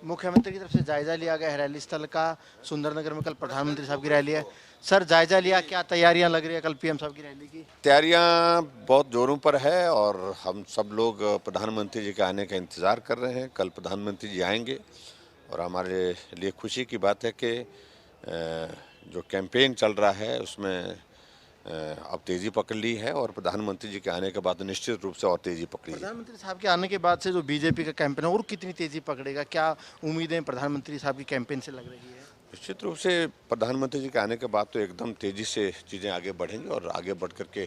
मुख्यमंत्री की तरफ से जायजा लिया गया है रैली स्थल का। सुंदरनगर में कल प्रधानमंत्री साहब की रैली है। सर, जायजा लिया, क्या तैयारियां लग रही है कल पीएम साहब की रैली की? तैयारियां बहुत जोरों पर है और हम सब लोग प्रधानमंत्री जी के आने का इंतज़ार कर रहे हैं। कल प्रधानमंत्री जी आएंगे और हमारे लिए खुशी की बात है कि जो कैंपेन चल रहा है उसमें अब तेज़ी पकड़ ली है और प्रधानमंत्री जी के आने के बाद निश्चित रूप से और तेज़ी पकड़ी है। प्रधानमंत्री साहब के आने के बाद से जो बीजेपी का कैंपेन है और कितनी तेजी पकड़ेगा? क्या उम्मीदें प्रधानमंत्री साहब की कैंपेन से लग रही है? निश्चित रूप से प्रधानमंत्री जी के आने के बाद तो एकदम तेज़ी से चीज़ें आगे बढ़ेंगी और आगे बढ़ कर के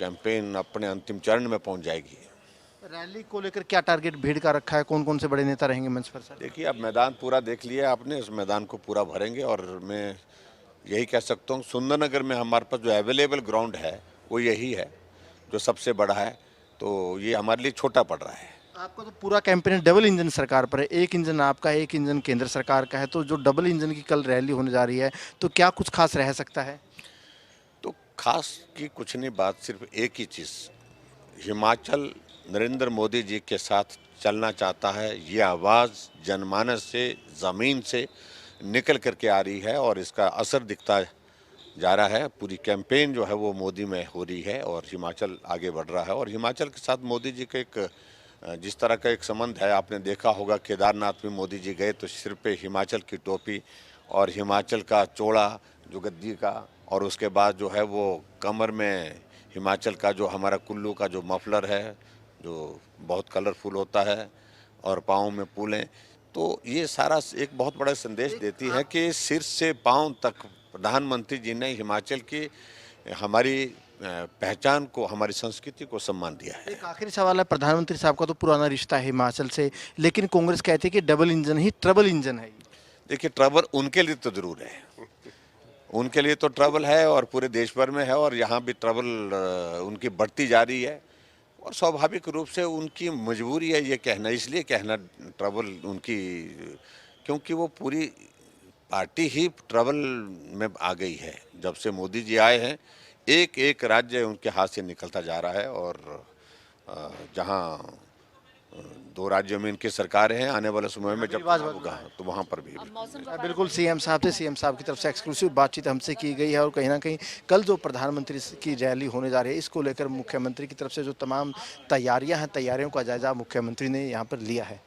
कैंपेन अपने अंतिम चरण में पहुंच जाएगी। रैली को लेकर क्या टारगेट भीड़ का रखा है? कौन कौन से बड़े नेता रहेंगे मंच पर सर? देखिए, अब मैदान पूरा देख लिया आपने, उस मैदान को पूरा भरेंगे और मैं यही कह सकता हूँ सुंदरनगर में हमारे पास जो अवेलेबल ग्राउंड है वो यही है जो सबसे बड़ा है, तो ये हमारे लिए छोटा पड़ रहा है। आपका तो पूरा कैंपेन डबल इंजन सरकार पर है, एक इंजन आपका है, एक इंजन केंद्र सरकार का है, तो जो डबल इंजन की कल रैली होने जा रही है तो क्या कुछ खास रह सकता है? तो खास की कुछ नहीं, बात सिर्फ एक ही चीज़, हिमाचल नरेंद्र मोदी जी के साथ चलना चाहता है। ये आवाज़ जनमानस से, ज़मीन से निकल करके आ रही है और इसका असर दिखता जा रहा है। पूरी कैंपेन जो है वो मोदी में हो रही है और हिमाचल आगे बढ़ रहा है और हिमाचल के साथ मोदी जी का एक जिस तरह का एक संबंध है, आपने देखा होगा केदारनाथ में मोदी जी गए तो सिर पे हिमाचल की टोपी और हिमाचल का चोड़ा जो गद्दी का, और उसके बाद जो है वो कमर में हिमाचल का जो हमारा कुल्लू का जो मफलर है जो बहुत कलरफुल होता है और पाँव में पूलें, तो ये सारा एक बहुत बड़ा संदेश देती है कि सिर से पाँव तक प्रधानमंत्री जी ने हिमाचल की हमारी पहचान को, हमारी संस्कृति को सम्मान दिया है। एक आखिरी सवाल है, प्रधानमंत्री साहब का तो पुराना रिश्ता है हिमाचल से, लेकिन कांग्रेस कहती है कि डबल इंजन ही ट्रबल इंजन है। देखिए, ट्रबल उनके लिए तो जरूर है, उनके लिए तो ट्रबल है और पूरे देश भर में है और यहाँ भी ट्रबल उनकी बढ़ती जा रही है और स्वाभाविक रूप से उनकी मजबूरी है ये कहना, इसलिए कहना ट्रबल उनकी, क्योंकि वो पूरी पार्टी ही ट्रबल में आ गई है। जब से मोदी जी आए हैं एक एक राज्य उनके हाथ से निकलता जा रहा है और जहाँ 2 राज्यों में इनकी सरकारें हैं, आने वाले समय में जब होगा तो वहाँ पर भी बिल्कुल सीएम साहब से, सीएम साहब की तरफ से एक्सक्लूसिव बातचीत हमसे की गई है और कहीं ना कहीं कल जो प्रधानमंत्री की रैली होने जा रही है इसको लेकर मुख्यमंत्री की तरफ से जो तमाम तैयारियां हैं, तैयारियों का जायजा मुख्यमंत्री ने यहाँ पर लिया है।